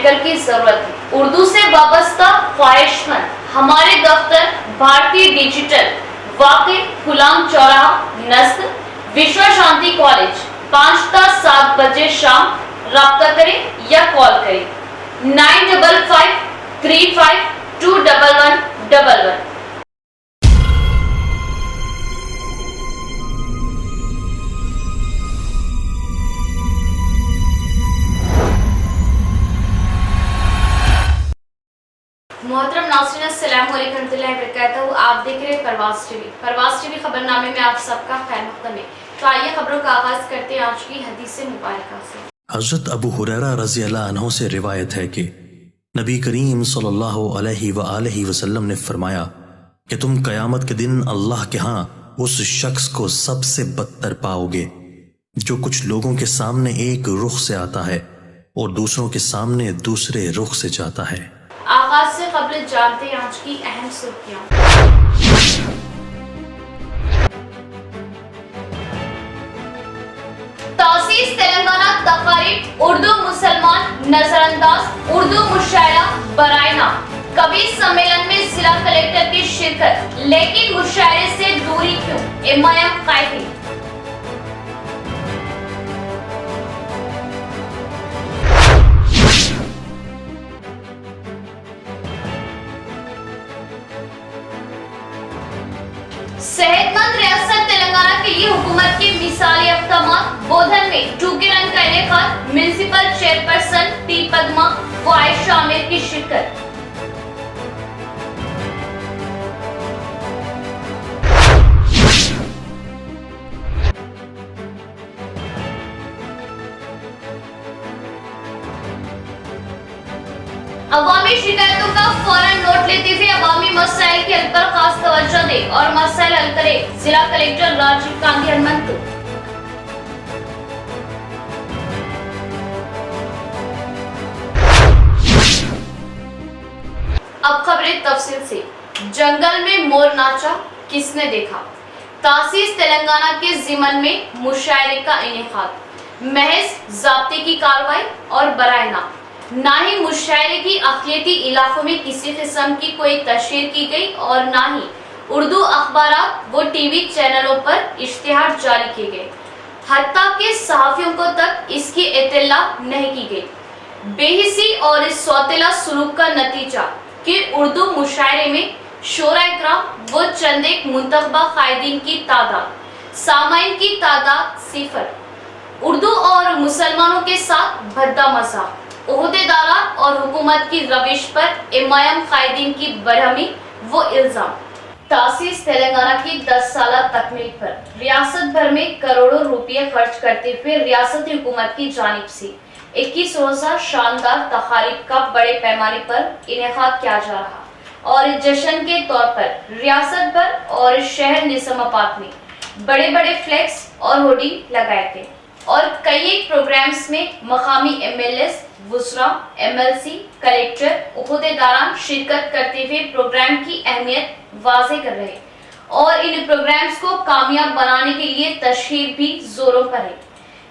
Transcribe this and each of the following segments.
Medical की जरूरत है। उर्दू से वाबस्ता ख्वाहिशमंद हमारे दफ्तर भारतीय डिजिटल वाकई गुलाम चौराहा नस्ल विश्व शांति कॉलेज 5 ता 7 बजे शाम राब्ता करें या कॉल करें 9553521111। मोहतरम नाज़रीन अस्सलाम वालेकुम रहमतुल्लाहि व बरकातहू। आप देख रहे हैं परवाज़ टीवी खबरनामे में आप सबका खैर मक़दम है। तो आइए खबरों का आगाज करते हैं आज की हदीस मुबारका से। हज़रत अबू हुरैरा रज़ी अल्लाह अन्हु से रिवायत है कि नबी करीम सल्लल्लाहु अलैहि वसल्लम ने फरमाया कि तुम क़यामत के दिन अल्लाह के यहाँ उस शख्स को सबसे बदतर पाओगे जो कुछ लोगों के सामने एक रुख से आता है और दूसरों के सामने दूसरे रुख से जाता है। आगाज से कबल जानते हैं आज की अहम सुर्खियां। तासीस तेलंगाना तकारीब उर्दू मुसलमान नजरअंदाज उर्दू मुशायरा बरायना कवि सम्मेलन में जिला कलेक्टर की शिरकत लेकिन मुशायरे से दूरी क्यों एमआईएम कायदी। सेहतमंद रियासत तेलंगाना के लिए हुकूमत के मिसाली इक़दामात बोधन में टूके रन का इनेकाद म्युनिसिपल चेयरपर्सन टी पद्मा व आयशा आमिर की शिरकत। अवामी शिकायतों का फौरन नोट लेते हुए अवामी मसाइल के हल पर खास तवज्जो दे और मसाइल हल करे जिला कलेक्टर राजीव गांधी हनुमंत। अब खबरें तफसील से। जंगल में मोर नाचा किसने देखा। तासीस तेलंगाना के जिमन में मुशायरे का इनेकाद महज ज़ाब्ते की कार्रवाई और बरायना ना ही मुशायरे की अक़लियती इलाकों में किसी किस्म की कोई तशहीर की गई और ना ही उर्दू अखबारात व टीवी चैनलों पर इश्तिहार जारी किए गए। हत्ता के सहाफ़ियों को तक इसकी इत्तला नहीं की गई। बेहिसी और इस सौतेला सुलूक का नतीजा कि उर्दू मुशायरे में शोरा-ए-किराम व चंद एक मुंतखबा कायदीन की तादाद सामाइन की तादाद 0 उर्दू और मुसलमानों के साथ भद्दा मज़ाक ओहदेदारा और हुकूमत की रविश पर एमआईएम कायदीन की बरहमी वो इल्जाम। तासीस तेलंगाना की 10 साला तकमील पर रियासत भर में करोड़ों रुपये खर्च करते हुए रियासती हुकूमत की जानिब से 21 रोज़ा शानदार तकारीब का बड़े पैमाने पर इनेकाद किया जा रहा और जश्न के तौर पर रियासत भर और शहर निजामाबाद में बड़े बड़े फ्लैक्स और होर्डिंग लगाए गए और कई एक प्रोग्राम्स में मकामी एमएलएस वुज़रा एमएलसी कलेक्टर ओहदेदारान शिरकत करते हुए प्रोग्राम की अहमियत वाज़े कर रहे और इन प्रोग्राम्स को कामयाब बनाने के लिए तशहीर भी जोरों पर है।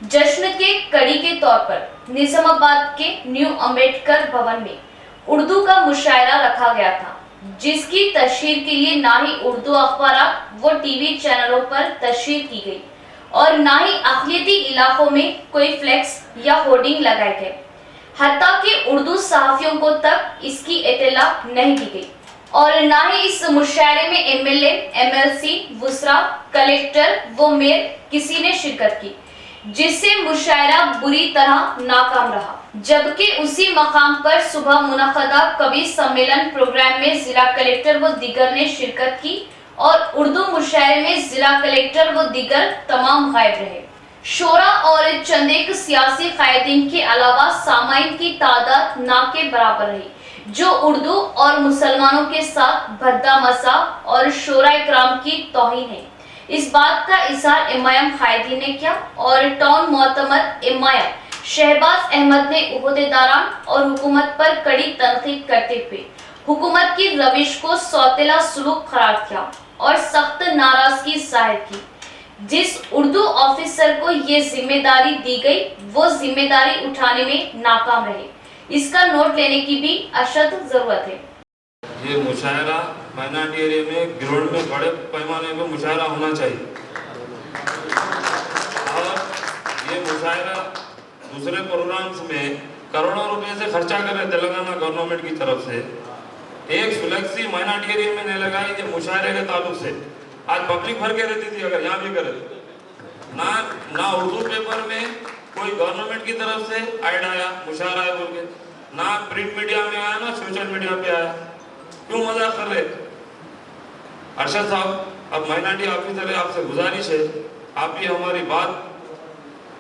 जश्न के कड़ी के तौर पर निजामाबाद के न्यू अम्बेडकर भवन में उर्दू का मुशायरा रखा गया था जिसकी तशहीर के लिए ना ही उर्दू अखबारात व टीवी चैनलों पर तशहीर की गई और ना ही अक़लियती इलाकों में कोई फ्लैक्स या होर्डिंग लगाए गए। हत्ता कि उर्दू सहाफ़ियों को तक इसकी इत्तला नहीं की गई और ना ही इस मुशायरे में एमएलए एमएलसी वुज़रा कलेक्टर व मेयर किसी ने शिरकत की जिससे मुशायरा बुरी तरह नाकाम रहा। जबकि उसी मकाम पर सुबह मुनक़दा कवि सम्मेलन प्रोग्राम में जिला कलेक्टर व दीगर ने शिरकत की और उर्दू मुशायरे में जिला कलेक्टर व दीगर तमाम गायब रहे। शोरा और चंद एक सियासी कायदीन के अलावा सामाइन की तादाद ना के बराबर रही जो उर्दू और मुसलमानों के साथ भद्दा मज़ाक और शोरा-ए-किराम की तौहीन है। इस बात का इज़हार एमआईएम कायदीन ने किया और टाउन मोअतमद एमआईएम शहबाज अहमद ने ओहदेदारान और हुकूमत पर कड़ी तनकीद करते हुए हुकूमत की रविश को सौतेला सुलूक करार किया और सख्त नाराजगी जाहिर की। जिस उर्दू ऑफिसर को ये जिम्मेदारी दी गई वो जिम्मेदारी उठाने में नाकाम रहे। इसका नोट लेने की भी अशद जरूरत है। ये मुशायरा माइनॉरिटी एरिया में ग्राउंड में बड़े पैमाने पर मुशायरा होना चाहिए और ये मुशायरा दूसरे प्रोग्राम्स में करोड़ों रुपए से खर्चा कर रहे तेलंगाना गवर्नमेंट की तरफ से। एक फ्लेक्सी माइनॉरिटी एरिया में नहीं लगाई ये मुशायरे के ताल्लुक से। आज पब्लिक भर के रहती थी, अगर यहाँ भी करे ना उर्दू पेपर में कोई गवर्नमेंट की तरफ से ऐड आया मुशायरा है बोल के, ना प्रिंट मीडिया में आया ना सोशल मीडिया पे आया। क्यों मजाक कर रहे? अरशद साहब, अब माइनॉरिटी ऑफिसर है, आपसे गुजारिश है आप भी हमारी बात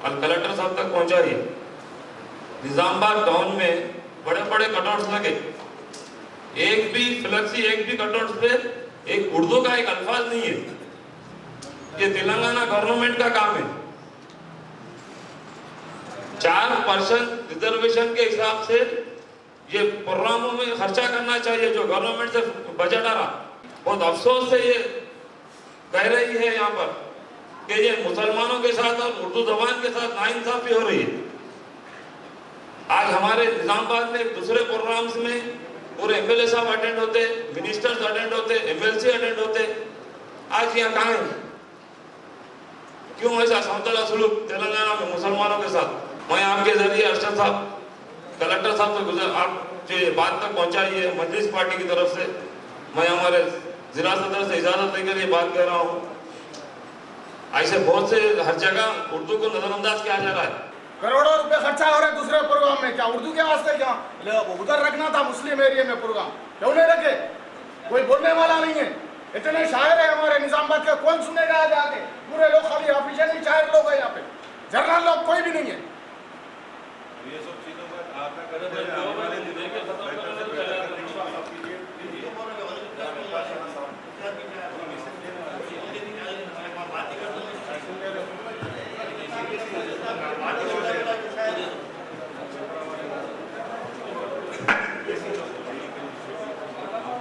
कलेक्टर साहब तक पहुंचाइए। निजामाबाद टाउन में बड़े बड़े कटआउट्स लगे, एक भी फ्लेक्सी एक भी कटआउट्स पे एक उर्दू का एक अल्फाज नहीं है। ये तेलंगाना गवर्नमेंट का काम है। 4% रिजर्वेशन के हिसाब से ये प्रोग्रामों में खर्चा करना चाहिए जो गवर्नमेंट से बजट आ रहा। बहुत अफसोस से ये कह रही है यहाँ पर कि ये मुसलमानों के साथ और उर्दू जबान के साथ नाइंसाफी हो रही है। आज हमारे निजामाबाद में दूसरे प्रोग्राम्स में पूरे एमएलए साहब अटेंड होते, मिनिस्टर्स अटेंड होते, एमएलसी अटेंड होते, आज यहाँ कहाँ है? क्यों ऐसा समतला सुलूक तेलंगाना में मुसलमानों के साथ? मैं आपके जरिए अरशद साहब कलेक्टर साहब से आप जो ये बात तक पहुंचाइए मजलिस पार्टी की तरफ से। मैं हमारे जिला सदर से इजाजत लेकर ये बात कह रहा हूँ। ऐसे बहुत से हर जगह उर्दू को नजरअंदाज किया जा रहा है। करोड़ों रुपए खर्चा हो रहा है दूसरे प्रोग्राम में, क्या उर्दू के वास्ते क्या उधर रखना था मुस्लिम एरिया में प्रोग्राम, क्यों नहीं रखे? कोई बोलने वाला नहीं है। इतने शायर है हमारे निजामाबाद के, कौन सुनेगा आगे आगे? पूरे लोग खाली ऑफिशियली शायर लोग है यहाँ पे, जर्नल लोग कोई भी नहीं है। ये सब चीजों पर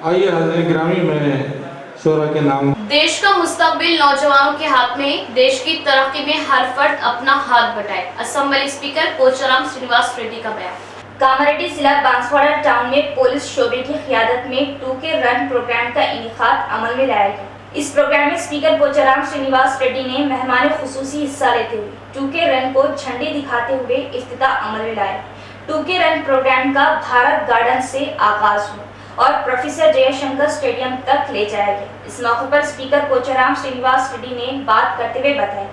आइए हाज़िर ग्रामी में शोरा के नाम। देश का मुस्तकबिल नौजवानों के हाथ में, देश की तरक्की में हर फर्द अपना हाथ बटाए। असेंबली स्पीकर पोचाराम श्रीनिवास रेड्डी का बयान। कामारेड्डी जिला बांसवाड़ा टाउन में पुलिस शोबे की क़ियादत में 2K रन प्रोग्राम का इनेकाद अमल में लाया गया। इस प्रोग्राम में स्पीकर पोचाराम श्रीनिवास रेड्डी ने मेहमान खुसूसी हिस्सा लेते हुए 2K रन को झंडी दिखाते हुए इफ्तिताह अमल में लाया। 2K रन प्रोग्राम का भारत गार्डन से आगाज हुआ और प्रोफेसर जयशंकर स्टेडियम तक ले जाया गया। इस मौके पर स्पीकर पोचाराम श्रीनिवास रेड्डी ने बात करते हुए बताया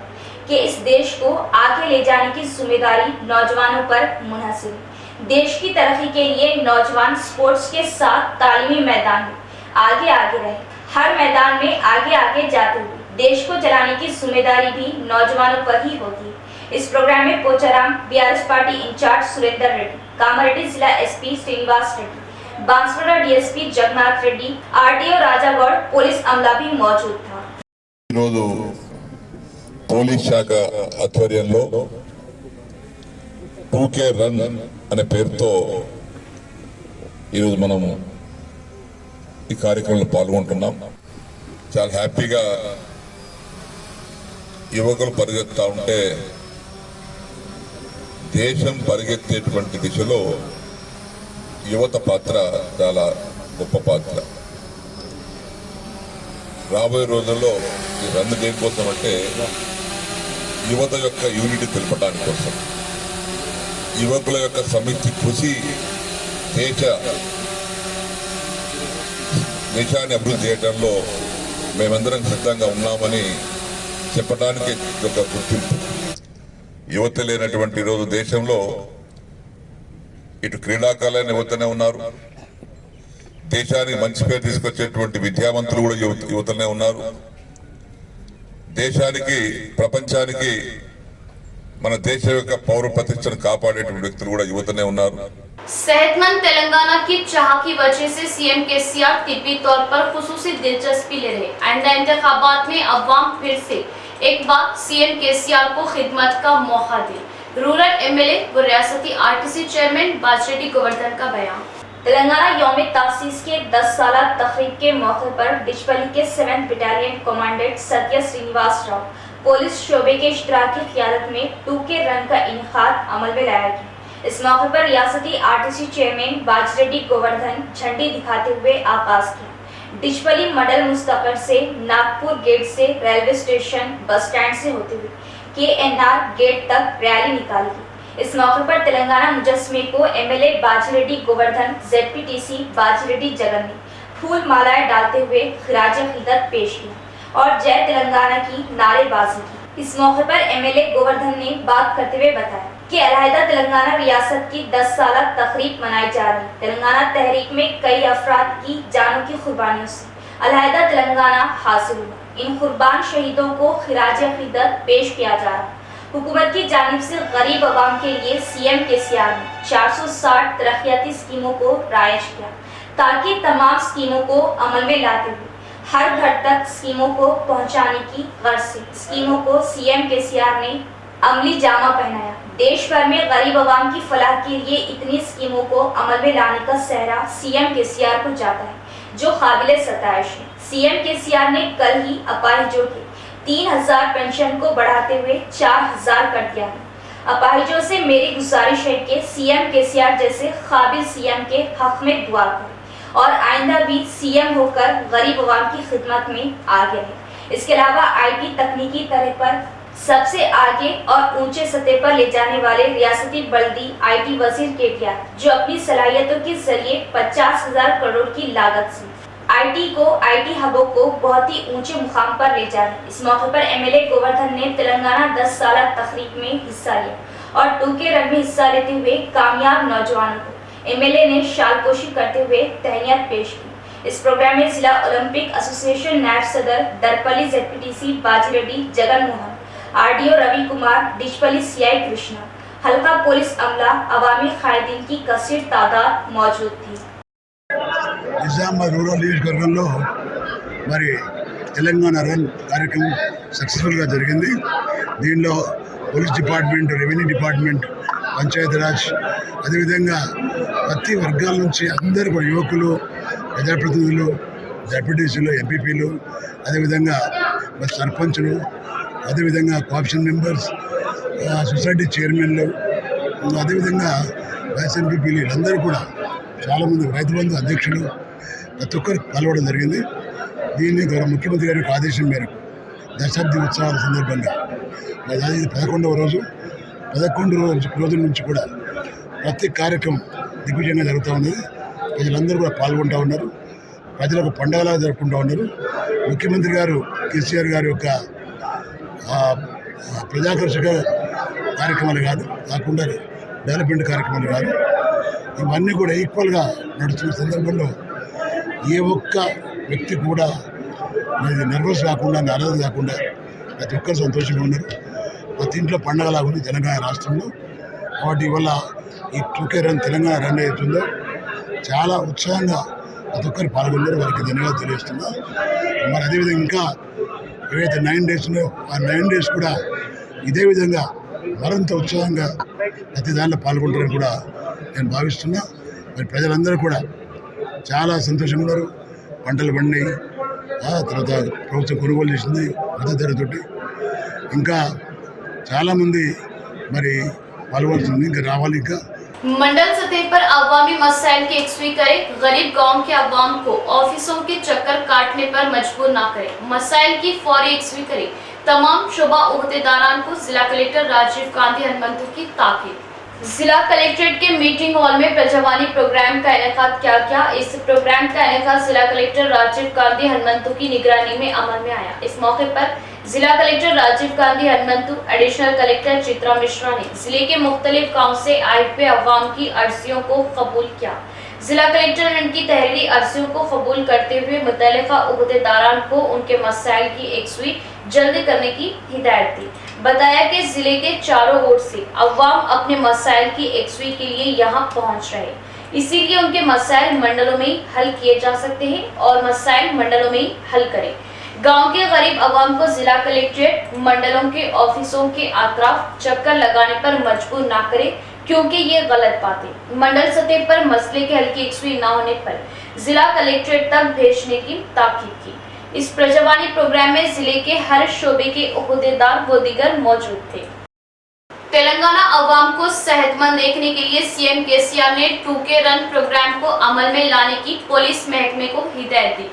कि इस देश को आगे ले जाने की जिम्मेदारी नौजवानों पर मुनहसर है। देश की तरक्की के लिए नौजवान स्पोर्ट्स के साथ तालीमी मैदान में आगे आगे रहे, हर मैदान में आगे आगे जाते हुए देश को चलाने की जिम्मेदारी भी नौजवानों पर ही होती है। इस प्रोग्राम में Pocharam, BRS party incharge Surender Reddy, Kamareddy जिला SP Srinivas Reddy, Banswada DSP Jagannath Reddy, RTO Rajagoud, police अमला भी मौजूद था। ఈరోజు పోలీస్ శాఖ ఆధ్వర్యంలో 2K రన్ అనే పేరుతో ఈరోజు మనము ఈ కార్యక్రమంలో పాల్గొంటున్నాం. చాలా హ్యాపీగా యువకులు పరిగెత్తా ఉంటే దేశం పరిగెత్తేటువంటి దిశలో యువత పాత్ర చాలా గొప్ప పాత్ర. రాబోయే రోజుల్లో ఈ రన్ దేనికోసం అంటే యువత యొక్క యూనిటీ తెలపడానికి కోసం, యువకుల యొక్క సమిష్టి కృషి దేశాన్ని అభివృద్ధి చేయడంలో మేమందరం సిద్ధంగా ఉన్నామని చెప్పడానికి ఒక గుర్తింపు. యువత లేనటువంటి రోజు దేశంలో ఇటు క్రీడాకారులైన యువతనే ఉన్నారు, దేశానికి మంచి పేరు తీసుకొచ్చేటువంటి విద్యావంతులు కూడా యువతనే ఉన్నారు, దేశానికి ప్రపంచానికి మన దేశ యొక్క పౌర ప్రతిష్టను కాపాడేటువంటి వ్యక్తులు కూడా యువతనే ఉన్నారు. सेहतमंद तेलंगाना की चाह की वजह से सीएम केसीआर तिब्बी तौर पर खुसूसी दिलचस्पी ले रहे। आइंदा इंतखाबात में अवाम फिर से एक बार सीएम केसीआर को खिदमत का मौका दे। रूरल एमएलए व रियासती आरटीसी चेयरमैन बाजरेड्डी गोवर्धन का बयान। तेलंगाना यौम तासीस के 10 साला तकरीब के मौके पर डिचपल्ली के 7th बटालियन कमांडेंट सत्य श्रीनिवास राव पुलिस शोबे के इश्तराक की क़ियादत में 2K रन का इनेकाद अमल में लाया गया। इस मौके पर रियासती आरटीसी चेयरमैन बाजिरेड्डी गोवर्धन झंडी दिखाते हुए आगाज किया। डिचपली मंडल मुस्तफर से नागपुर गेट से रेलवे स्टेशन बस स्टैंड से होते हुए KNR गेट तक रैली निकाली गई। इस मौके पर तेलंगाना मुजस्मे को एमएलए बाजिरेड्डी गोवर्धन, ZPTC बाजिरेड्डी जगन ने फूल मालाएं डालते हुए खिराज अकीदत पेश किया और जय तेलंगाना की नारेबाजी की। इस मौके पर एमएलए गोवर्धन ने बात करते हुए बताया कि अलहदा तेलंगाना रियासत की 10 साल तकरीब मनाई जा रही है। तेलंगाना तहरीक में कई अफराद की जानों की कुर्बानियों से अलहदा तेलंगाना हासिल हुआ। इन कुर्बान शहीदों को खिराज अकीदत पेश किया जा रहा है। हुकूमत की जानिब से गरीब अवाम के लिए CM KCR ने 460 तरक्याती स्कीमों को राइज किया ताकि तमाम स्कीमों को अमल में लाते हुए हर घर तक स्कीमों को पहुंचाने की गर्ज से स्कीमों को CM KCR ने अमली जामा पहनाया। देश भर में गरीब अवाम की फलाह के लिए इतनी स्कीमों को अमल में लाने का सहरा CM KCR को जाता है, जो काबिल सताइश है। CM KCR ने कल ही अपाहिजों के 3000 पेंशन को बढ़ाते हुए 4000 कर दिया है। अपाहिजों से मेरी गुजारिश है कि CM KCR जैसे काबिल CM के हक में दुआ करें और आइंदा भी CM होकर गरीब अवाम की खिदमत में आगे रहे। इसके अलावा IT तकनीकी तरह पर सबसे आगे और ऊंचे सतह पर ले जाने वाले रियासती बल्दी IT वजीर KTR, जो अपनी सलाहियतों के जरिए 50,000 करोड़ की लागत से IT हबों को बहुत ही ऊंचे मुकाम पर ले जा रहे हैं। इस मौके पर एमएलए गोवर्धन ने तेलंगाना 10 साल तकरीब में हिस्सा लिया और टूके रन में हिस्सा लेते हुए कामयाब नौजवानों को एमएलए ने शालपोशी करते हुए तहनीत पेश की। इस प्रोग्राम में जिला ओलंपिक एसोसिएशन नायब सदर Darpalli ZPTC बाजिरेड्डी Jagan Mohan, RDO Ravi Kumar, Dichpally CI Krishna, हल्का पुलिस अमला, अवामी कायदीन की कसीर तादाद मौजूद थी। నిజామాబాద్ రూరల్ నియోజకవర్గంలో మరి తెలంగాణ రన్ కార్యక్రమం సక్సెస్ఫుల్గా జరిగింది. దీనిలో police department, revenue department, Panchayati Raj, అదేవిధంగా ప్రతి వర్గాల నుంచి అందరూ కూడా యువకులు, ప్రజాప్రతినిధులు, జడ్పీటీసీలు, ఎంపీపీలు, అదేవిధంగా మరి సర్పంచులు, అదేవిధంగా కోఆప్షన్ మెంబర్స్, సొసైటీ చైర్మన్లు, అదేవిధంగా వైస్ ఎంపీపీలు అందరూ కూడా చాలామంది, రైతు బంధు అధ్యక్షులు, ప్రతి ఒక్కరు పాల్గొనడం జరిగింది. దీన్ని గౌరవ ముఖ్యమంత్రి గారి యొక్క ఆదేశం మేరకు దశాబ్ది ఉత్సవాల సందర్భంగా ఇది 11వ రోజు. 11 రోజుల నుంచి కూడా ప్రతి కార్యక్రమం దిగ్విజయంగా జరుగుతూ ఉన్నది. ప్రజలందరూ కూడా పాల్గొంటూ ఉన్నారు. ప్రజలకు పండుగలా జరుపుకుంటూ ఉన్నారు. ముఖ్యమంత్రి గారు KCR గారి యొక్క ప్రజాకర్షక కార్యక్రమాలు కాకుండా డెవలప్మెంట్ కార్యక్రమాలు కాదు, ఇవన్నీ కూడా ఈక్వల్గా నడుస్తున్న సందర్భంలో ఏ ఒక్క వ్యక్తి కూడా నర్వస్ కాకుండా, నారాజు కాకుండా ప్రతి ఒక్కరు సంతోషంగా ఉన్నారు. ప్రతి ఇంట్లో పండగలాగా ఉంది తెలంగాణ రాష్ట్రంలో. కాబట్టి ఇవాళ ఈ 2K రన్ తెలంగాణ రన్ అవుతుందో చాలా ఉత్సాహంగా ప్రతి ఒక్కరు పాల్గొన్నారు. వారికి ధన్యవాదాలు తెలియజేస్తున్నా. మరి అదేవిధంగా ఇంకా ఏవైతే 9 days ఉన్నాయో ఆ 9 days కూడా ఇదే విధంగా మరింత ఉత్సాహంగా ప్రతి దానిలో పాల్గొంటారని కూడా నేను భావిస్తున్నా. మరి ప్రజలందరూ కూడా చాలా సంతోషంగా ఉన్నారు. పంటలు పండినాయి, తర్వాత ప్రభుత్వం కొనుగోలు చేసింది మద్దతు ధరతోటి. ఇంకా చాలామంది మరి పాల్గొంటుంది, ఇంకా రావాలి. ఇంకా मंडल सतह पर अवामी मसाइल की यकसुई करे, गरीब गांव के अवाम को ऑफिसों के चक्कर काटने पर मजबूर ना करे, मसाइल की फौरी यकसुई करे, तमाम शोबा ओहदेदारान को जिला कलेक्टर राजीव गांधी हनुमंतु की ताकीद। जिला कलेक्ट्रेट के मीटिंग हॉल में प्रजावानी प्रोग्राम का इनेकाद किया गया। इस प्रोग्राम का इनेकाद जिला कलेक्टर राजीव गांधी हनुमंतु की निगरानी में अमल में आया। इस मौके पर जिला collector Rajiv Gandhi Hanumanthu, additional collector Chitra Mishra ने जिले के मुख्तलिफ गाँव से आए हुए अवाम की अर्जियों को कबूल किया। जिला कलेक्टर ने उनकी तहरीरी अर्जियों को कबूल करते हुए मुतल्लिका ओहदेदारान को उनके मसाइल की यकसुई जल्द करने की हिदायत दी। बताया कि जिले के चारों ओर से अवाम अपने मसाइल की यकसुई के लिए यहाँ पहुँच रहे, इसीलिए उनके मसाइल मंडलों में ही हल किए जा सकते हैं और मसाइल मंडलों में ही हल करें। गांव के गरीब अवाम को जिला कलेक्ट्रेट मंडलों के ऑफिसों के अतराफ चक्कर लगाने पर मजबूर ना करे, क्योंकि ये गलत बात है। मंडल सतह पर मसले के हल की यकसुई न होने पर जिला कलेक्ट्रेट तक भेजने की ताकीद की। इस प्रजावानी प्रोग्राम में जिले के हर शोबे के ओहदेदार व दीगर मौजूद थे। तेलंगाना अवाम को सेहतमंद देखने के लिए सीएम केसीआर ने 2K रन प्रोग्राम को अमल में लाने की पुलिस महकमे को हिदायत दी।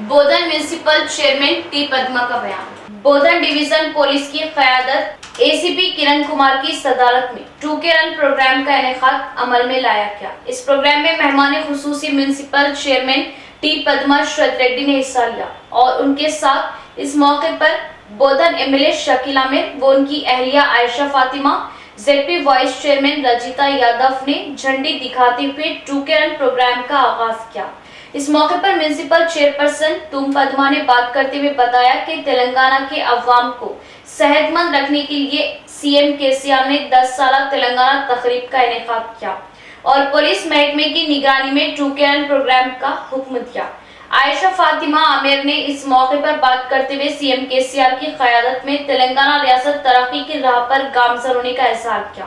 बोधन म्युनिसिपल चेयरमैन टी पद्मा का बयान। बोधन डिवीजन पुलिस की क़यादत एसीपी किरण कुमार की सदारत में 2K रन प्रोग्राम का इनेकाद अमल में लाया गया। इस प्रोग्राम में मेहमान खुसूसी municipal chairman T Padma Shraddha Reddy ने हिस्सा लिया और उनके साथ इस मौके पर बोधन एमएलए शकील आमिर व उनकी अहलिया Ayesha Fatima, ZP vice chairman Rajitha Yadav ने झंडी दिखाते हुए 2K रन प्रोग्राम का आगाज किया। इस मौके पर म्युनिसिपल चेयरपर्सन तुम पद्मा ने बात करते हुए बताया कि तेलंगाना के अवाम को सेहतमंद रखने के लिए सीएम केसीआर ने 10 साला तेलंगाना तकरीब का इनेकाद किया और पुलिस महकमे की निगरानी में 2K रन प्रोग्राम का हुक्म दिया। आयशा फातिमा आमिर ने इस मौके पर बात करते हुए सीएम केसीआर की क़यादत में तेलंगाना रियासत तरक्की की राह पर गामजन होने का एहसास किया।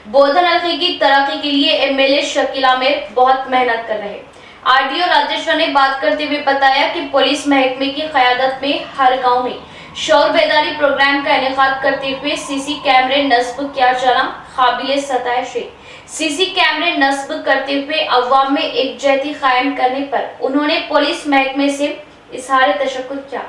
बोधन हल्के की तरक्की के लिए एमएलए शकील आमिर बहुत मेहनत कर रहे। आरडीओ राजेश्वर ने बात करते हुए बताया कि पुलिस महकमे की क़यादत में हर गाँव में शौर बेदारी प्रोग्राम का इनेकाद करते हुए सीसी कैमरे नस्ब किया जाना काबिले सताइश है। सीसी कैमरे नस्ब करते हुए अवाम में एकजुहती कायम करने पर उन्होंने पुलिस महकमे से इजहार तशक्कुर किया।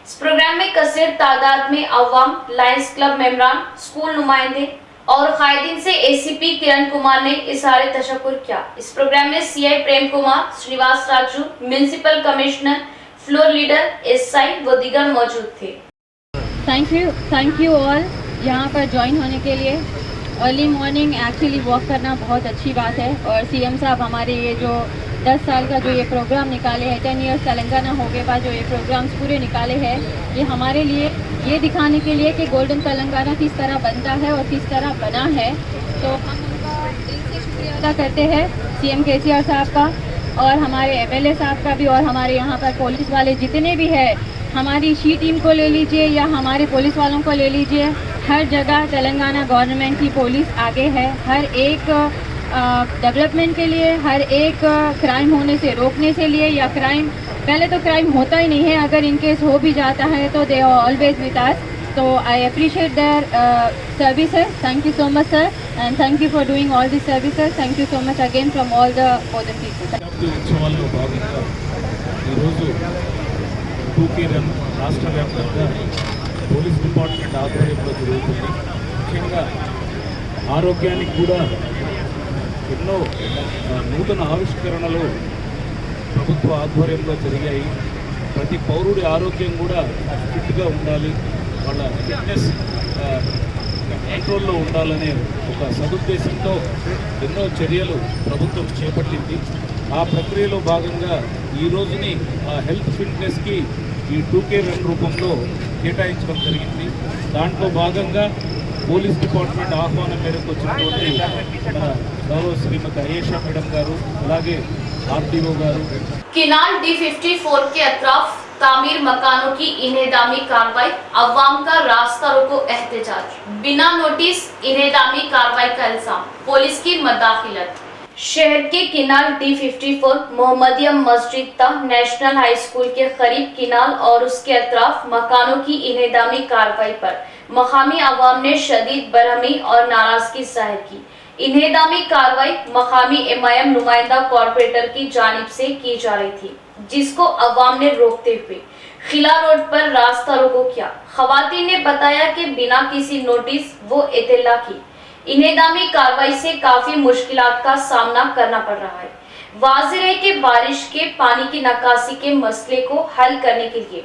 इस प्रोग्राम में कसीर तादाद में अवाम, लायंस क्लब मेंबरान, स्कूल नुमाइंदे और कायदीन से एसीपी किरण कुमार ने इजहार तशक्कुर किया। इस प्रोग्राम में CI Prem Kumar, Srinivas Raju, municipal commissioner, floor leader, SI व दीगर मौजूद थे। थैंक यू ऑल यहाँ पर ज्वाइन होने के लिए। अर्ली मॉर्निंग एक्चुअली वॉक करना बहुत अच्छी बात है और सीएम साहब हमारे ये जो 10 साल का जो ये प्रोग्राम निकाले हैं, 10 ईयर्स तेलंगाना हो गए बाद जो ये प्रोग्राम्स पूरे निकाले हैं, ये हमारे लिए ये दिखाने के लिए कि गोल्डन तेलंगाना किस तरह बनता है और किस तरह बना है। तो हम उनका दिल से शुक्रिया अदा करते हैं सीएम केसीआर साहब का और हमारे एमएलए साहब का भी और हमारे यहाँ पर पुलिस वाले जितने भी है, हमारी शी टीम को ले लीजिए या हमारे पुलिस वालों को ले लीजिए, हर जगह तेलंगाना गवर्नमेंट की पुलिस आगे है। हर एक डेवलपमेंट के लिए, हर एक क्राइम होने से रोकने से लिए या क्राइम पहले तो क्राइम होता ही नहीं है, अगर इनकेस हो भी जाता है तो they are always with us. तो I appreciate their services. Thank you so much sir and thank you for doing all this services. Thank you so much again from all the Bodhan people. ఉత్సవాల్లో భాగంగా ఈరోజు 2K run రాష్ట్ర వ్యాప్తంగా police department ఆధ్వర్యంలో జరుగుతుంది. ముఖ్యంగా ఆరోగ్యానికి కూడా ఎన్నో నూతన ఆవిష్కరణలు ప్రభుత్వ ఆధ్వర్యంలో జరిగాయి. ప్రతి పౌరుడి ఆరోగ్యం కూడా ఫిట్గా ఉండాలి, వాళ్ళ ఫిట్నెస్ కంట్రోల్లో ఉండాలనే ఒక సదుద్దేశంతో ఎన్నో చర్యలు ప్రభుత్వం చేపట్టింది. ఆ ప్రక్రియలో భాగంగా ఈ రోజుని ఆ హెల్త్ ఫిట్నెస్కి ఈ 2K రన్ రూపంలో కేటాయించడం జరిగింది. దాంట్లో భాగంగా పోలీస్ డిపార్ట్మెంట్ ఆహ్వానం మేరకు వచ్చినటువంటి మన గౌరవ శ్రీమతి అయేషా మేడం గారు, అలాగే आरटीओ गारू। किनाल D54 के अतराफ तामीर मकानों की इन्हेदामी कार्रवाई, अवाम का रास्ता रोको एहतजाज, बिना नोटिस इन्हेदामी कार्रवाई का इल्जाम, पुलिस की मदाखिलत। शहर के किनाल D54 मोहम्मदिया मस्जिद तक नेशनल हाई स्कूल के करीब किनाल और उसके अतराफ मकानों की इन्हेदामी कार्रवाई पर मकामी अवाम ने शदीद बरहमी और नाराजगी जाहिर की। इन्हेदामी कार्रवाई मकामी एमआईएम नुमाइंदा कॉर्पोरेटर की जानिब से की जा रही थी, जिसको अवाम ने रोकते हुए खिला रोड पर रास्ता रोको किया। खवातीन ने बताया कि बिना किसी नोटिस वो इत्तला की इन्हेदामी कार्रवाई से काफी मुश्किलात का सामना करना पड़ रहा है। वाज़ेह है कि बारिश के पानी की निकासी के मसले को हल करने के लिए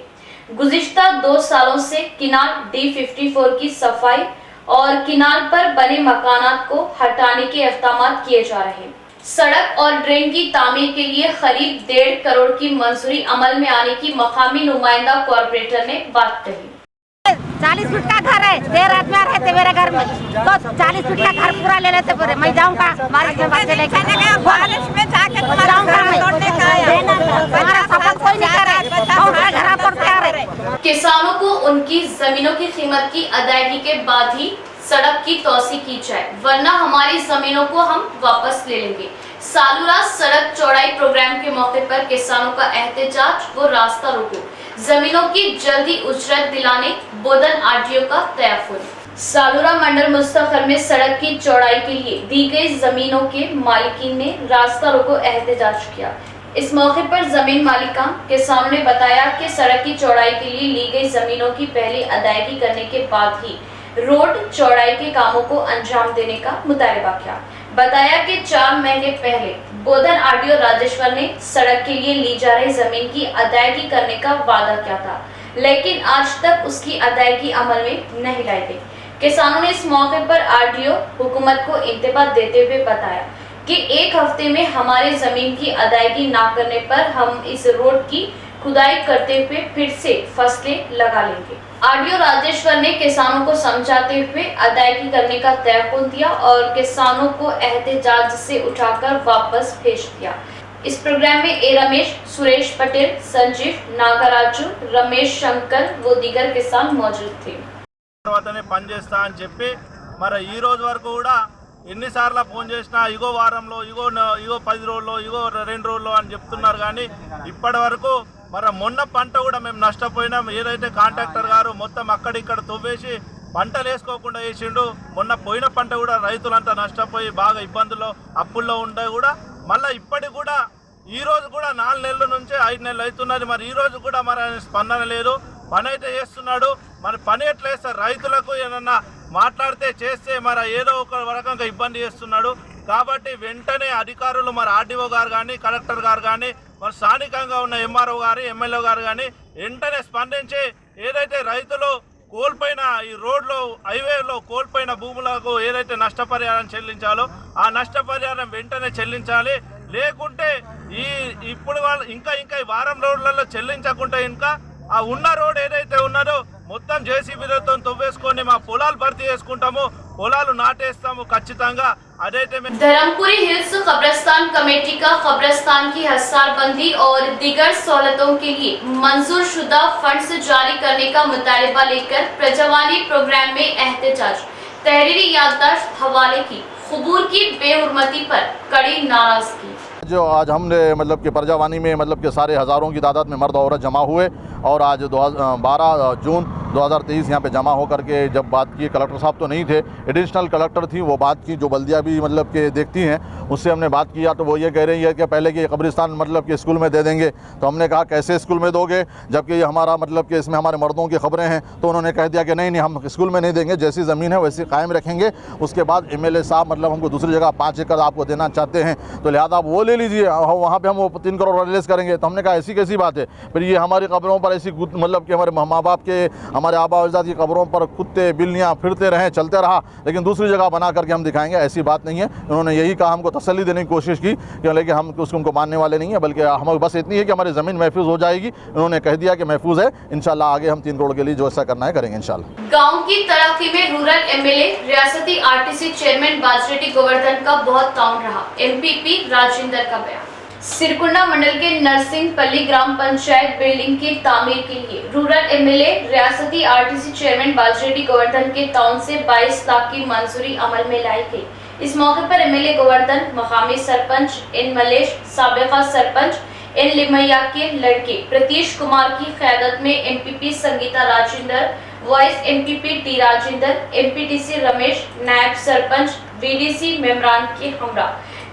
गुज़िश्ता 2 सालों से किनाल D54 की सफाई और किनाल पर बने मकानात को हटाने के इक़दाम किए जा रहे हैं। सड़क और ड्रेन की तामीर के लिए करीब 1.5 करोड़ की मंजूरी अमल में आने की मकामी नुमाइंदा कॉर्पोरेटर ने बात कही। 40 फीट का घर है, 13 आदमी रहते मेरे घर में, तो 40 फीट का घर पूरा ले लेते पूरे। मैं जाऊँगा बारिश में बच्चे लेकर, बारिश में जाके तुम्हारा सफर कोई नहीं करे, घर पर तैयार है। किसानों को उनकी जमीनों की कीमत की अदायगी के बाद ही सड़क की तोसी की जाए, वरना हमारी जमीनों को हम वापस ले लेंगे। सालूरा सड़क चौड़ाई प्रोग्राम के मौके पर किसानों का एहतजाज व रास्ता रोको, जमीनों की जल्दी उजरत दिलाने बोधन आरटीओ का तयफुल। सालूरा मंडल मुस्तफर में सड़क की चौड़ाई के लिए दी गई जमीनों के मालिकीन ने रास्ता रोको एहतजाज किया। इस मौके पर जमीन मालिकान किसानों ने बताया कि सड़क की चौड़ाई के लिए ली गई जमीनों की पहली अदायगी करने के बाद ही रोड चौड़ाई के कामों को अंजाम देने का मुतालबा किया। बताया कि 4 महीने पहले बोधन आरडीओ राजेश्वर ने सड़क के लिए ली जा रही जमीन की अदायगी करने का वादा किया था, लेकिन आज तक उसकी अदायगी अमल में नहीं लाई गई। किसानों ने इस मौके पर आरडीओ हुकूमत को इंतबाह देते हुए बताया कि 1 हफ्ते में हमारे जमीन की अदायगी ना करने पर हम इस रोड की खुदाई करते हुए फिर से फसलें लगा लेंगे। आरडीओ राजेश्वर ने किसानों को समझाते हुए अदायगी करने का तयक़ुन दिया और किसानों को एहतजाज से उठाकर वापस भेज दिया। इस प्रोग्राम में ए रमेश, सुरेश पटेल, संजीव, नागराजू, रमेश शंकर व दीगर किसान मौजूद थे। పని చేస్తా అని చెప్పి మరి ఈ రోజు వరకు కూడా ఎన్నిసార్లు ఫోన్ చేసినా ఇగో వారంలో ఇగో 10 రోజుల్లో ఇగో 2 రోజుల్లో అని చెప్తున్నారు, కానీ ఇప్పటి వరకు మరి మొన్న పంట కూడా మేము నష్టపోయినాం। ఏదైతే కాంట్రాక్టర్ గారు మొత్తం అక్కడిక్కడ తవ్వేసి పంటలు వేసుకోకుండా వేసిండు, మొన్న పోయిన పంట కూడా రైతులంతా నష్టపోయి బాగా ఇబ్బందుల్లో అప్పుల్లో ఉండే కూడా మళ్ళీ ఇప్పటికి కూడా ఈ రోజు కూడా 4 నెలల నుంచి 5 నెలలు అవుతున్నది, మరి ఈ రోజు కూడా మరి స్పందన లేదు। పని అయితే చేస్తున్నాడు, మరి పని ఎట్లా చేస్తారు? రైతులకు ఏమన్నా మాట్లాడితే చేస్తే మరి ఏదో ఒక రకంగా ఇబ్బంది చేస్తున్నాడు। కాబట్టి వెంటనే అధికారులు మరి ఆర్డీఓ గారు కానీ కలెక్టర్ గారు కానీ మరి స్థానికంగా ఉన్న ఎంఆర్ఓ గారు ఎమ్మెల్యే గారు కానీ వెంటనే స్పందించి ఏదైతే రైతులు కోల్పోయిన ఈ రోడ్లో హైవేలో కోల్పోయిన భూములకు ఏదైతే నష్టపరిహారం చెల్లించాలో ఆ నష్టపరిహారం వెంటనే చెల్లించాలి। లేకుంటే ఇప్పుడు వాళ్ళు ఇంకా ఈ వారం రోజులలో చెల్లించకుంటే ఇంకా ఆ ఉన్న రోడ్ ఏదైతే ఉన్నదో మొత్తం జేసీబీలతో తవ్వేసుకొని మా పొలాలు భర్తీ చేసుకుంటాము, పొలాలు నాటేస్తాము ఖచ్చితంగా। అదైతే धर्मपुरी हिल्स कब्रिस्तान कमेटी का कब्रिस्तान की हसारबंदी और दीगर सहूलतों के लिए मंजूर शुदा फंड्स जारी करने का मुतालबा लेकर प्रजावानी प्रोग्राम में एहतजाज, तहरीरी याददाश्त हवाले की, खुबूर की बेहुरमती पर कड़ी नाराजगी। जो आज हमने मतलब कि प्रजावानी में मतलब कि सारे हज़ारों की तादाद में मर्द औरत जमा हुए और आज 12 जून 2023 यहाँ पे जमा होकर के जब बात की, कलेक्टर साहब तो नहीं थे, एडिशनल कलेक्टर थी, वो बात की जो बल्दिया भी मतलब कि देखती हैं, उससे हमने बात किया तो वो ये कह रही है कि पहले कि कब्रिस्तान मतलब कि स्कूल में दे देंगे। तो हमने कहा कैसे स्कूल में दोगे जबकि ये हमारा मतलब कि इसमें हमारे मर्दों की खबरें हैं। तो उन्होंने कह दिया कि नहीं हम स्कूल में नहीं देंगे, जैसी ज़मीन है वैसी कायम रखेंगे। उसके बाद एमएलए साहब मतलब हमको दूसरी जगह 5 एकड़ आपको देना चाहते हैं तो लिहाजा आप वो ले लीजिए, वहाँ पर हम वो 3 करोड़ रिलीज़ करेंगे। तो हमने कहा ऐसी कैसी बात है, फिर ये हमारी कब्रों पर ऐसी मतलब कि हमारे माँ बाप के हमारे आबा अजदाद की कब्रों पर कुत्ते बिल्लियाँ फिरते रहें, चलते रहा, लेकिन दूसरी जगह बना करके हम दिखाएंगे, ऐसी बात नहीं है। उन्होंने यही कहा, हमको तसल्ली देने की कोशिश की कि लेकिन हम उनको मानने वाले नहीं है, बल्कि हमें बस इतनी है कि हमारी ज़मीन महफूज हो जाएगी। उन्होंने कह दिया कि महफूज है, इंशाल्लाह आगे हम 3 करोड़ के लिए जो ऐसा करना है करेंगे इंशाल्लाह। गांव की तरक्की में रूरल एमएलए रियासती आरटीसी चेयरमैन बाजरेड्डी गोवर्धन का बहुत ताउन रहा, एमपीपी राजेंद्र का बयान। सिरकुंडा मंडल के नरसिंहपल्ली ग्राम पंचायत बिल्डिंग की तामीर के लिए रूरल एमएलए रियासती आरटीसी चेयरमैन बाजरेड्डी गोवर्धन के ताउन से 22 लाख की मंजूरी अमल में लाई गई। इस मौके पर एमएलए गोवर्धन, मकामी सरपंच एन मलेश, साबिका सरपंच एन लिमैया के लड़के प्रतीश कुमार की क़यादत में MPP Sangeeta Rajendra, vice MPP T Rajendra, MPTC Ramesh, नायब सरपंच वीडीसी मेमरान के हमरा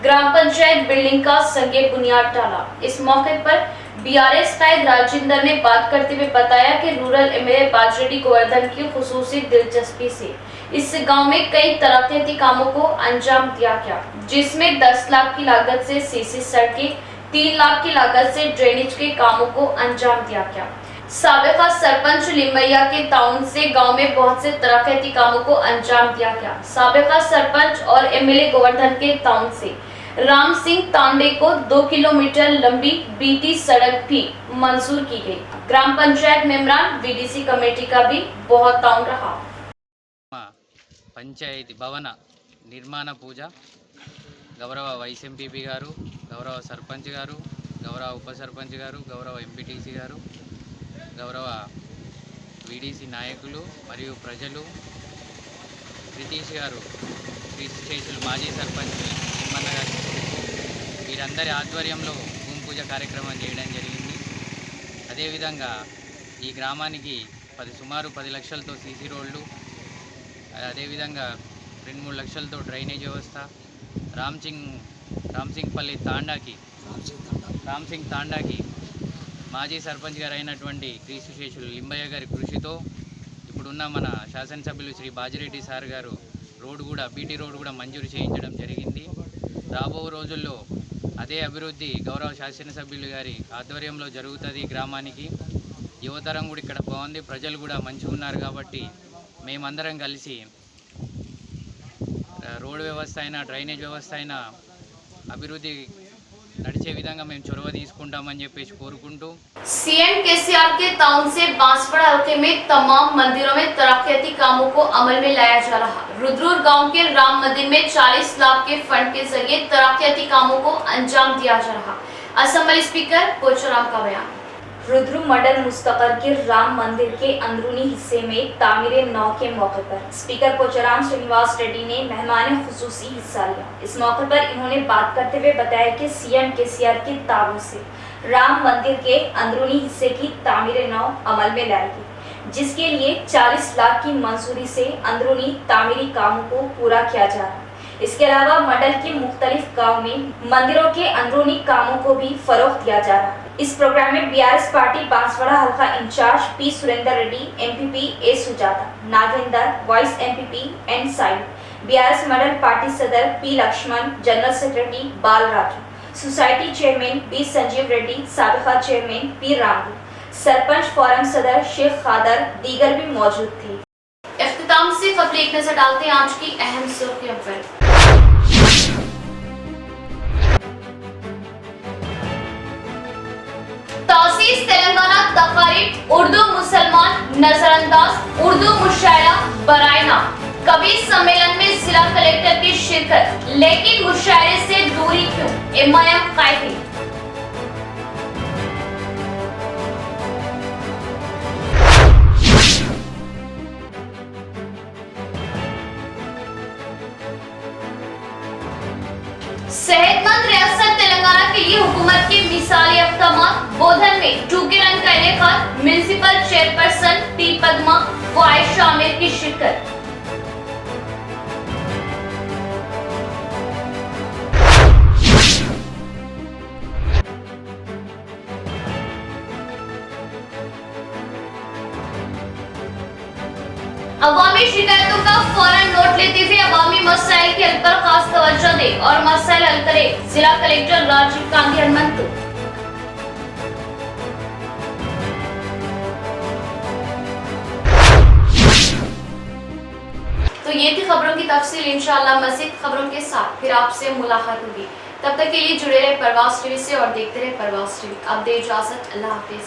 ग्राम पंचायत बिल्डिंग का संगे बुनियाद डाला। इस मौके पर बीआरएस कायद राजेंद्र ने बात करते हुए बताया कि रूरल एमएलए बाजरेड्डी गोवर्धन की खुसूसी दिलचस्पी से इस गांव में कई तरक्याती कामों को अंजाम दिया गया, जिसमें 10 लाख की लागत से सीसी सड़कें, 3 लाख की लागत से ड्रेनेज के कामों को अंजाम दिया गया। साबिका सरपंच लिमैया के ताउन से गांव में बहुत से तरक्याती कामों को अंजाम दिया गया। साबिका सरपंच और एमएलए गोवर्धन के ताउन से राम सिंह तांडे को 2 किलोमीटर लंबी बीटी सड़क भी मंजूर की गई। ग्राम पंचायत मेमरान वीडीसी कमेटी का भी बहुत ताउन रहा। पंचायती भवन निर्माण पूजा गौरव వైస్ ఎంపీపీ గారు, గౌరవ సర్పంచ్ గారు, గౌరవ ఉప సర్పంచ్ గారు, గౌరవ ఎంపీటీసీ గారు, గౌరవ వీడీసీ నాయకులు మరియు ప్రజలు, ప్రితీష్ గారు, శ్రీ మాజీ సర్పంచ్ తిమ్మన్న గారు, వీరందరి ఆధ్వర్యంలో భూమి పూజ కార్యక్రమం చేయడం జరిగింది। అదేవిధంగా ఈ గ్రామానికి సుమారు 10 లక్షలతో సీసీ రోడ్లు, అదేవిధంగా 2-3 లక్షలతో డ్రైనేజ్ వ్యవస్థ, రామ్సింగ్ తాండాకి మాజీ సర్పంచ్ గారు అయినటువంటి క్రీస్తుశేషులు లింబయ్య గారి కృషితో ఇప్పుడున్న మన శాసనసభ్యులు శ్రీ బాజిరెడ్డి సార్ గారు బీటీ రోడ్ కూడా మంజూరు చేయించడం జరిగింది. రాబో రోజుల్లో అదే అభివృద్ధి గౌరవ శాసనసభ్యులు గారి ఆధ్వర్యంలో జరుగుతుంది. గ్రామానికి యువతరం కూడా ఇక్కడ బాగుంది, ప్రజలు కూడా మంచిగా ఉన్నారు కాబట్టి మేమందరం కలిసి రోడ్ వ్యవస్థ అయినా డ్రైనేజ్ వ్యవస్థ అయినా అభివృద్ధి నడిచే విధంగా మేము చొరవ తీసుకుంటామని చెప్పేసి కోరుకుంటూ सीएम केसीआर के ताउन से बांसवाड़ा हल्के में तमाम मंदिरों में तरक्याती कामों को अमल में लाया जा रहा। रुद्रपुर गांव के राम मंदिर में 40 लाख के फंड के जरिए तरक्याती कामों को अंजाम दिया जा रहा। असेंबली स्पीकर पोचराम का बयान। रुद्रु मंडल मुस्तकर के राम मंदिर के अंदरूनी हिस्से में तामीरे नौ के मौके पर स्पीकर पोचाराम श्रीनिवास रेड्डी ने मेहमान खुसूसी हिस्सा लिया। इस मौके पर इन्होंने बात करते हुए बताया कि सीएम केसीआर के ताबू से राम मंदिर के अंदरूनी हिस्से की तामीरे नौ अमल में लाएगी, जिसके लिए 40 लाख की मंजूरी से अंदरूनी तामीरी कामों को पूरा किया जा रहा है। इसके अलावा मंडल के मुख्तलिफ गाँव में मंदिरों के अंदरूनी कामों को भी फरोग दिया जा रहा है। इस प्रोग्राम में बीआरएस पार्टी बांसवाड़ा हल्का incharge P Surendra Reddy, MPP A Sujatha, Nagender, vice MPP N साइड, बीआरएस मंडल पार्टी सदर P Lakshman, general secretary Bal Raju, society chairman B Sanjeev Reddy, साबिका chairman P Ramu, sarpanch forum सदर शेख खादर दीगर भी मौजूद थे। इख्तिताम से कबल एक नजर डालते हैं आज की अहम सुर्खियों पर। तासीस तेलंगाना तकारीब उर्दू मुसलमान नजरअंदाज उर्दू मुशायरा बरायना कवि सम्मेलन में जिला कलेक्टर की शिरकत, लेकिन मुशायरे से दूरी क्यों? एमआईएम कायदे। सेहतमंद रियासत तेलंगाना के लिए हुकूमत के मिसाली इक़दामात। बोधन में टूके रन का इनेकाद, म्युनिसिपल चेयरपर्सन पी पद्मा व आयशा आमिर की शिरकत। अवामी शिकायतों का फौरन नोट लेते हुए अवामी मसाइल के हल पर खास तवज्जो दे और मसाइल हल करे जिला कलेक्टर राजीव गांधी हनुमंत। तो ये थी खबरों की तफसील। इंशाअल्लाह मज़ीद खबरों के साथ फिर आपसे मुलाकात होगी। तब तक के लिए जुड़े रहे परवाज़ टीवी से और देखते रहे परवाज़ टीवी। अब दे इजाजत, अल्लाह हाफिज।